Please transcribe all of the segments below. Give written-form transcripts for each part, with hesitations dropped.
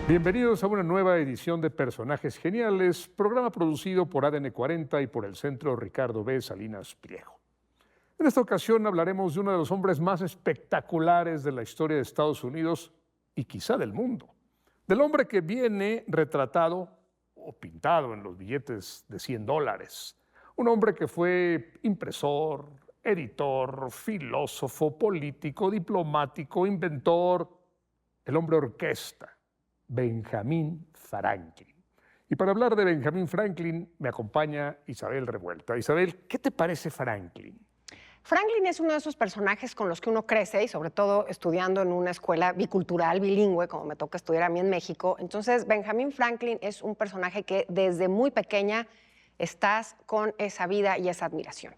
Bienvenidos a una nueva edición de Personajes Geniales, programa producido por ADN 40 y por el Centro Ricardo B. Salinas Pliego. En esta ocasión hablaremos de uno de los hombres más espectaculares de la historia de Estados Unidos y quizá del mundo. Del hombre que viene retratado o pintado en los billetes de $100. Un hombre que fue impresor, editor, filósofo, político, diplomático, inventor, el hombre orquesta. Benjamin Franklin. Y para hablar de Benjamin Franklin me acompaña Isabel Revuelta. Isabel, ¿qué te parece Franklin? Franklin es uno de esos personajes con los que uno crece y sobre todo estudiando en una escuela bicultural, bilingüe, como me toca estudiar a mí en México. Entonces, Benjamin Franklin es un personaje que desde muy pequeña estás con esa vida y esa admiración.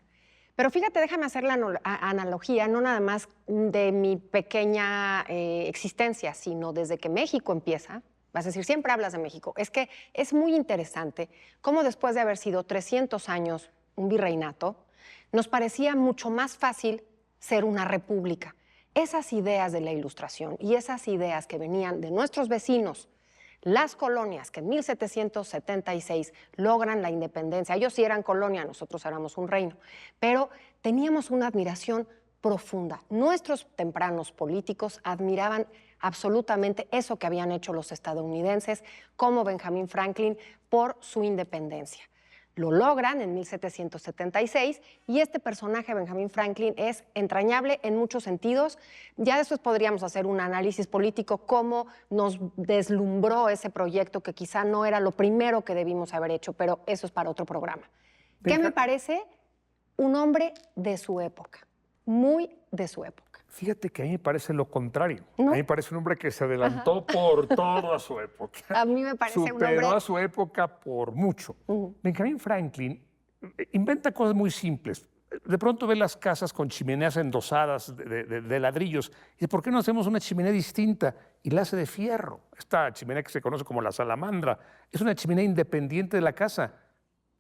Pero fíjate, déjame hacer la analogía, no nada más de mi pequeña existencia, sino desde que México empieza. Vas a decir, siempre hablas de México. Es que es muy interesante cómo después de haber sido 300 años un virreinato, nos parecía mucho más fácil ser una república. Esas ideas de la Ilustración y esas ideas que venían de nuestros vecinos, las colonias que en 1776 logran la independencia, ellos sí eran colonia, nosotros éramos un reino, pero teníamos una admiración profunda. Nuestros tempranos políticos admiraban absolutamente eso que habían hecho los estadounidenses, como Benjamin Franklin, por su independencia. Lo logran en 1776 y este personaje, Benjamin Franklin, es entrañable en muchos sentidos. Ya después podríamos hacer un análisis político, cómo nos deslumbró ese proyecto que quizá no era lo primero que debimos haber hecho, pero eso es para otro programa. ¿Qué me parece? Un hombre de su época, muy de su época. Fíjate que a mí me parece lo contrario. ¿No? A mí me parece un hombre que se adelantó por todo a su época. A mí me parece un hombre... Superó a su época por mucho. Benjamin Franklin inventa cosas muy simples. De pronto ve las casas con chimeneas endosadas de ladrillos. Y dice, ¿por qué no hacemos una chimenea distinta? Y la hace de fierro. Esta chimenea que se conoce como la salamandra es una chimenea independiente de la casa.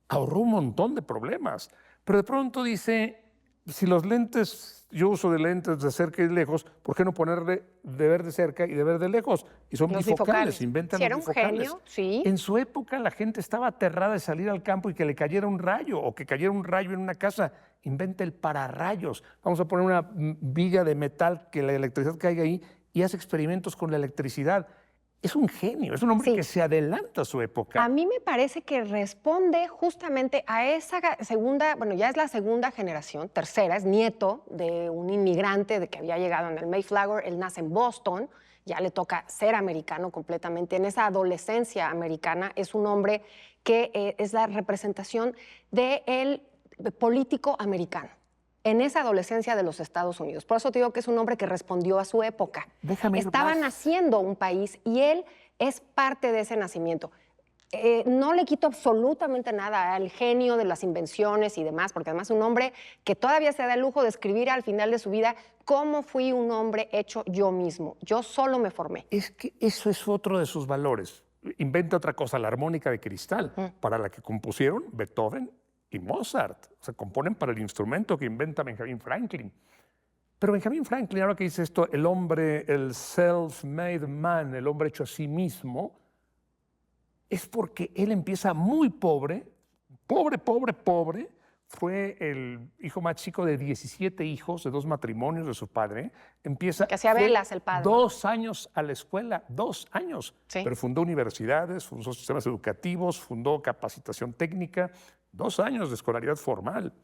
Ahorró un montón de problemas. Pero de pronto dice, si los lentes... Yo uso de lentes de cerca y de lejos, ¿por qué no ponerle de ver de cerca y de ver de lejos? Y son los bifocales, inventan sí, los bifocales. Era un genio, sí. En su época la gente estaba aterrada de salir al campo y que le cayera un rayo o que cayera un rayo en una casa. Inventa el pararrayos. Vamos a poner una viga de metal que la electricidad caiga ahí y hace experimentos con la electricidad. Es un genio, es un hombre que se adelanta a su época. A mí me parece que responde justamente a esa segunda, bueno, ya es la segunda generación, tercera, es nieto de un inmigrante de que había llegado en el Mayflower, él nace en Boston, ya le toca ser americano completamente. En esa adolescencia americana es un hombre que es la representación del político americano en esa adolescencia de los Estados Unidos. Por eso te digo que es un hombre que respondió a su época. Estaba naciendo un país y él es parte de ese nacimiento. No le quito absolutamente nada al genio de las invenciones y demás, porque además es un hombre que todavía se da el lujo de escribir al final de su vida cómo fui un hombre hecho yo mismo. Yo solo me formé. Es que eso es otro de sus valores. Inventa otra cosa, la armónica de cristal, para la que compusieron Beethoven y Mozart. O sea, componen para el instrumento que inventa Benjamin Franklin. Pero Benjamin Franklin, ahora que dice esto, el hombre, el self-made man, el hombre hecho a sí mismo, es porque él empieza muy pobre, pobre. Fue el hijo más chico de 17 hijos, de 2 matrimonios de su padre. Empieza... Que hacía velas el padre. 2 años a la escuela, 2 años. Sí. Pero fundó universidades, fundó sistemas educativos, fundó capacitación técnica, 2 años de escolaridad formal.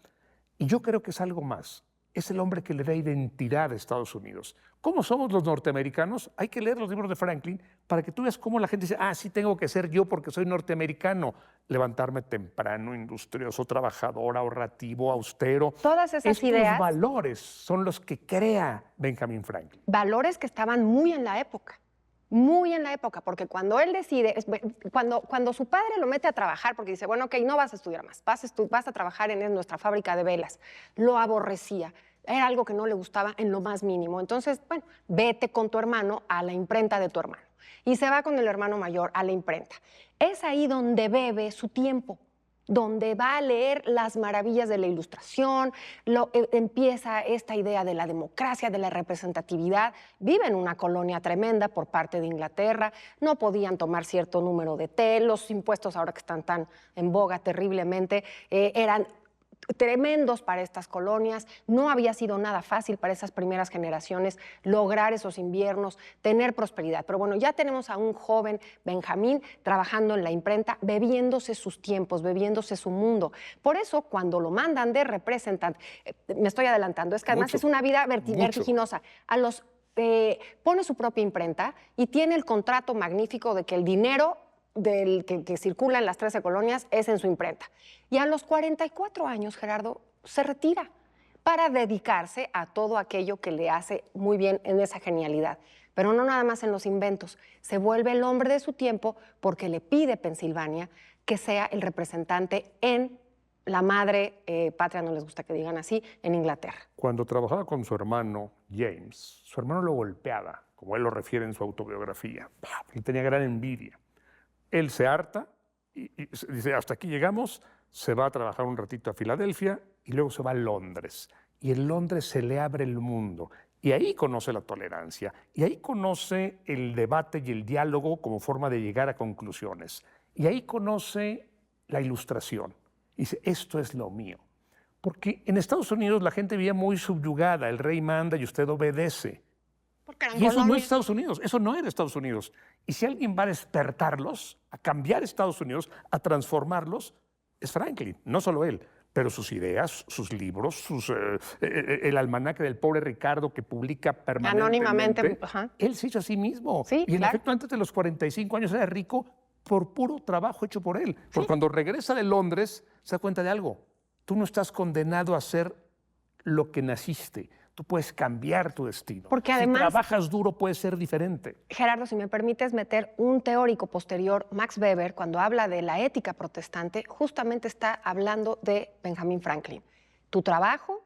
Y yo creo que es algo más. Es el hombre que le da identidad a Estados Unidos. ¿Cómo somos los norteamericanos? Hay que leer los libros de Franklin para que tú veas cómo la gente dice, sí tengo que ser yo porque soy norteamericano. Levantarme temprano, industrioso, trabajador, ahorrativo, austero. Todas esas ideas. Estos valores son los que crea Benjamin Franklin. Valores que estaban muy en la época. Muy en la época, porque cuando él decide, cuando su padre lo mete a trabajar, porque dice, bueno, ok, no vas a estudiar más, vas a trabajar en nuestra fábrica de velas, lo aborrecía, era algo que no le gustaba en lo más mínimo. Entonces, bueno, vete con tu hermano a la imprenta de tu hermano. Y se va con el hermano mayor a la imprenta. Es ahí donde bebe su tiempo. donde va a leer las maravillas de la Ilustración, empieza esta idea de la democracia, de la representatividad. Vive en una colonia tremenda por parte de Inglaterra, no podían tomar cierto número de té, los impuestos ahora que están tan en boga terriblemente eran tremendos para estas colonias. No había sido nada fácil para esas primeras generaciones lograr esos inviernos, tener prosperidad. Pero bueno, ya tenemos a un joven Benjamín trabajando en la imprenta, bebiéndose sus tiempos, bebiéndose su mundo. Por eso, cuando lo mandan de representante, me estoy adelantando, es que además es una vida vertiginosa. Pone su propia imprenta y tiene el contrato magnífico de que el dinero que circula en las 13 colonias es en su imprenta. Y a los 44 años, Gerardo, se retira para dedicarse a todo aquello que le hace muy bien en esa genialidad. Pero no nada más en los inventos. Se vuelve el hombre de su tiempo porque le pide Pensilvania que sea el representante en la madre patria, no les gusta que digan así, en Inglaterra. Cuando trabajaba con su hermano James, su hermano lo golpeaba, como él lo refiere en su autobiografía. Y tenía gran envidia. Él se harta y dice, hasta aquí llegamos, se va a trabajar un ratito a Filadelfia y luego se va a Londres. Y en Londres se le abre el mundo. Y ahí conoce la tolerancia. Y ahí conoce el debate y el diálogo como forma de llegar a conclusiones. Y ahí conoce la Ilustración. Y dice, esto es lo mío. Porque en Estados Unidos la gente vivía muy subyugada. El rey manda y usted obedece. Y eso no es Estados Unidos, eso no era Estados Unidos. Y si alguien va a despertarlos, a cambiar Estados Unidos, a transformarlos, es Franklin, no solo él, pero sus ideas, sus libros, el almanaque del pobre Ricardo que publica permanentemente. Anónimamente. Ajá. Él se hizo a sí mismo. Sí, y en claro. efecto, antes de los 45 años era rico por puro trabajo hecho por él. Porque cuando regresa de Londres, se da cuenta de algo. Tú no estás condenado a ser lo que naciste. Tú puedes cambiar tu destino. Porque además, si trabajas duro, puede ser diferente. Gerardo, si me permites meter un teórico posterior, Max Weber, cuando habla de la ética protestante, justamente está hablando de Benjamin Franklin. Tu trabajo,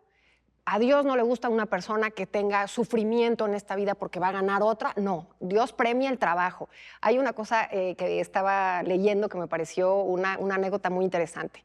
a Dios no le gusta una persona que tenga sufrimiento en esta vida porque va a ganar otra. No, Dios premia el trabajo. Hay una cosa que estaba leyendo que me pareció una anécdota muy interesante.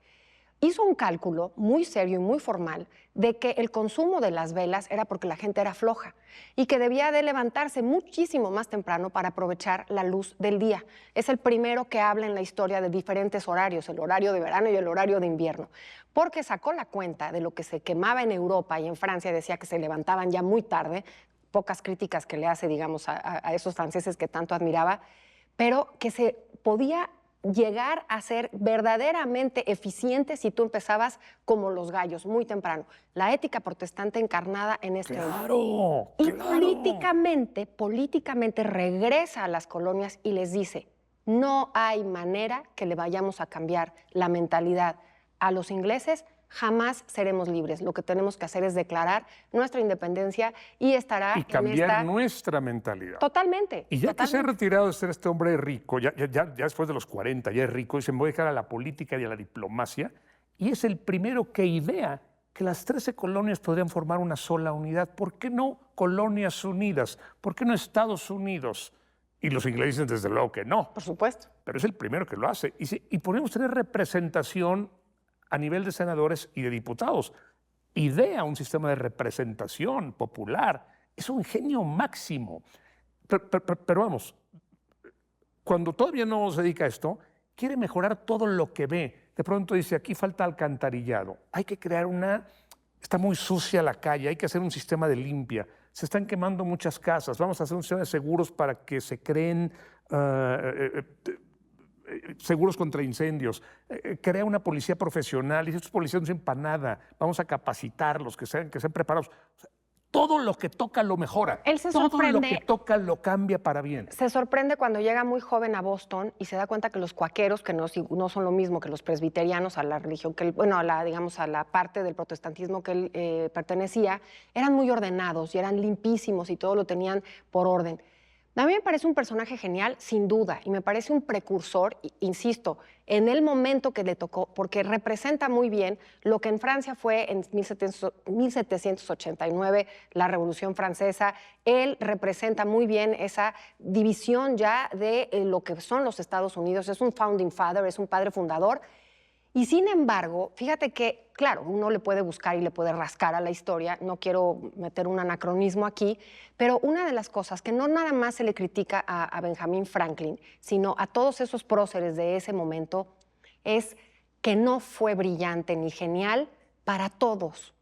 Hizo un cálculo muy serio y muy formal de que el consumo de las velas era porque la gente era floja y que debía de levantarse muchísimo más temprano para aprovechar la luz del día. Es el primero que habla en la historia de diferentes horarios, el horario de verano y el horario de invierno, porque sacó la cuenta de lo que se quemaba en Europa y en Francia, decía que se levantaban ya muy tarde, pocas críticas que le hace, digamos, a esos franceses que tanto admiraba, pero que se podía llegar a ser verdaderamente eficiente si tú empezabas como los gallos, muy temprano. La ética protestante encarnada en este ¡Claro! Y ¡Claro! políticamente regresa a las colonias y les dice, no hay manera que le vayamos a cambiar la mentalidad a los ingleses, jamás seremos libres. Lo que tenemos que hacer es declarar nuestra independencia y estará y cambiar nuestra mentalidad. Totalmente. Y ya que se ha retirado de ser este hombre rico, ya después de los 40, ya es rico, y se me voy a dejar a la política y a la diplomacia, y es el primero que idea que las 13 colonias podrían formar una sola unidad. ¿Por qué no colonias unidas? ¿Por qué no Estados Unidos? Y los ingleses dicen desde luego que no. Por supuesto. Pero es el primero que lo hace. Y podemos tener representación a nivel de senadores y de diputados. Idea un sistema de representación popular. Es un genio máximo. Pero vamos, cuando todavía no se dedica a esto, quiere mejorar todo lo que ve. De pronto dice, aquí falta alcantarillado. Hay que crear está muy sucia la calle, hay que hacer un sistema de limpia. Se están quemando muchas casas. Vamos a hacer un sistema de seguros para que se creen seguros contra incendios, crea una policía profesional, y estos policías no sirven para nada, vamos a capacitarlos, que sean preparados. O sea, todo lo que toca lo mejora, Él se todo sorprende, lo que toca lo cambia para bien. Se sorprende cuando llega muy joven a Boston y se da cuenta que los cuáqueros, que no son lo mismo que los presbiterianos, a la religión, digamos, a la parte del protestantismo que él pertenecía, eran muy ordenados y eran limpísimos y todo lo tenían por orden. A mí me parece un personaje genial, sin duda, y me parece un precursor, insisto, en el momento que le tocó, porque representa muy bien lo que en Francia fue en 1789, la Revolución Francesa. Él representa muy bien esa división ya de lo que son los Estados Unidos. Es un founding father, es un padre fundador. Y sin embargo, fíjate que, claro, uno le puede buscar y le puede rascar a la historia, no quiero meter un anacronismo aquí, pero una de las cosas que no nada más se le critica a Benjamin Franklin, sino a todos esos próceres de ese momento, es que no fue brillante ni genial para todos.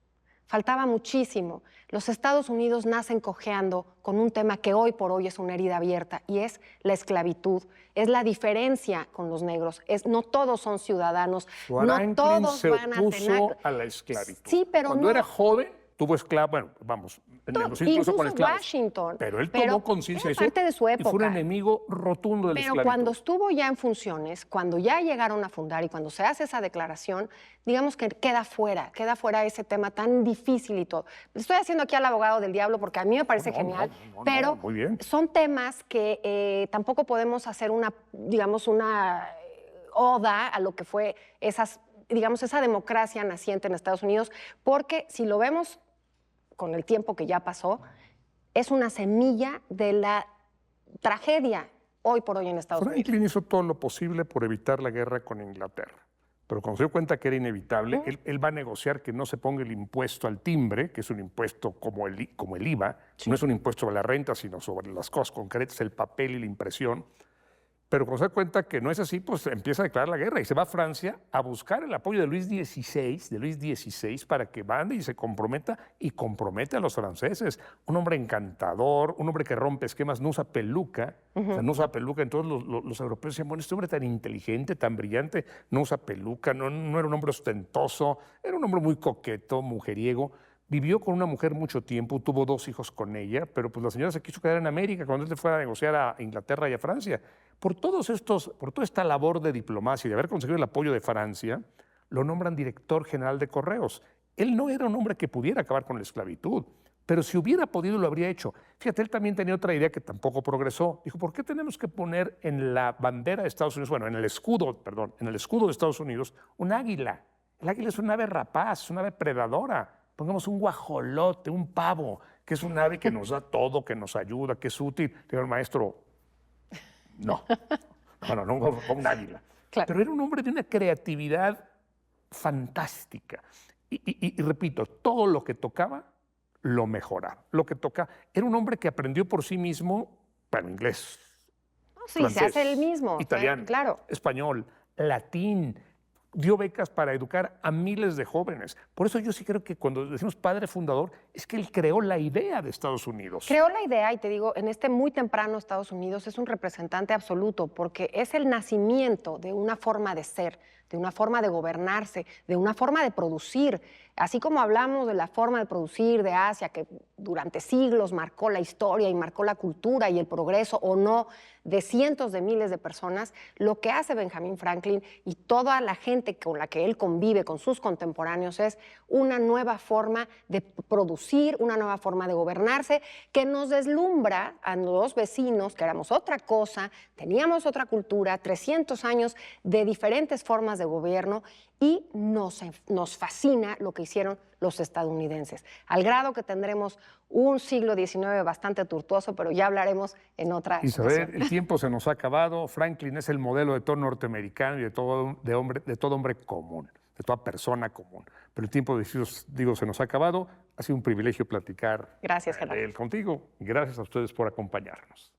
Faltaba muchísimo. Los Estados Unidos nacen cojeando con un tema que hoy por hoy es una herida abierta y es la esclavitud, es la diferencia con los negros, no todos son ciudadanos, no todos se van a opuso tener... a la esclavitud. Sí, pero cuando no... era joven tuvo esclavos, bueno, vamos, negoció incluso con esclavos. Washington. Pero él tomó conciencia de eso parte de su época. y fue un enemigo rotundo de la esclavitud. Pero cuando estuvo ya en funciones, cuando ya llegaron a fundar y cuando se hace esa declaración, digamos que queda fuera ese tema tan difícil y todo. Estoy haciendo aquí al abogado del diablo porque a mí me parece genial, pero muy bien. son temas que tampoco podemos hacer una oda a lo que fue esa democracia naciente en Estados Unidos, porque si lo vemos con el tiempo que ya pasó, es una semilla de la tragedia hoy por hoy en Estados Unidos. Franklin hizo todo lo posible por evitar la guerra con Inglaterra, pero cuando se dio cuenta que era inevitable, él va a negociar que no se ponga el impuesto al timbre, que es un impuesto como el IVA, no es un impuesto sobre la renta, sino sobre las cosas concretas, el papel y la impresión. Pero cuando se da cuenta que no es así, pues empieza a declarar la guerra y se va a Francia a buscar el apoyo de Luis XVI, para que mande y se comprometa y compromete a los franceses. Un hombre encantador, un hombre que rompe esquemas, no usa peluca, o sea, no usa peluca. Entonces los europeos decían, bueno, este hombre tan inteligente, tan brillante, no usa peluca, no era un hombre ostentoso, era un hombre muy coqueto, mujeriego. Vivió con una mujer mucho tiempo, tuvo 2 hijos con ella, pero pues la señora se quiso quedar en América cuando él se fue a negociar a Inglaterra y a Francia. Por toda esta labor de diplomacia y de haber conseguido el apoyo de Francia, lo nombran director general de Correos. Él no era un hombre que pudiera acabar con la esclavitud, pero si hubiera podido lo habría hecho. Fíjate, él también tenía otra idea que tampoco progresó. Dijo, ¿por qué tenemos que poner en la bandera de Estados Unidos, bueno, en el escudo de Estados Unidos, un águila? El águila es un ave rapaz, es un ave predadora. Pongamos un guajolote, un pavo, que es un ave que nos da todo, que nos ayuda, que es útil. Digo, el maestro, no un águila. Claro. Pero era un hombre de una creatividad fantástica. Y repito, todo lo que tocaba, lo mejoraba. Era un hombre que aprendió por sí mismo, bueno, inglés, francés, se hace el mismo. italiano, claro. español, latín. Dio becas para educar a miles de jóvenes. Por eso yo sí creo que cuando decimos padre fundador, es que él creó la idea de Estados Unidos. Creó la idea, y te digo, en este muy temprano Estados Unidos es un representante absoluto, porque es el nacimiento de una forma de ser, de una forma de gobernarse, de una forma de producir. Así como hablamos de la forma de producir de Asia, que durante siglos marcó la historia y marcó la cultura y el progreso o no de cientos de miles de personas, lo que hace Benjamin Franklin y toda la gente con la que él convive, con sus contemporáneos, es una nueva forma de producir, una nueva forma de gobernarse, que nos deslumbra a los vecinos, que éramos otra cosa, teníamos otra cultura, 300 años de diferentes formas de gobierno, y nos fascina lo que hicieron los estadounidenses, al grado que tendremos un siglo XIX bastante tortuoso, pero ya hablaremos en otra Isabel, el tiempo se nos ha acabado. Franklin es el modelo de todo norteamericano y de todo hombre común, de toda persona común. Pero el tiempo, digo, se nos ha acabado. Ha sido un privilegio platicar Gracias, Gerardo. contigo. Y gracias a ustedes por acompañarnos.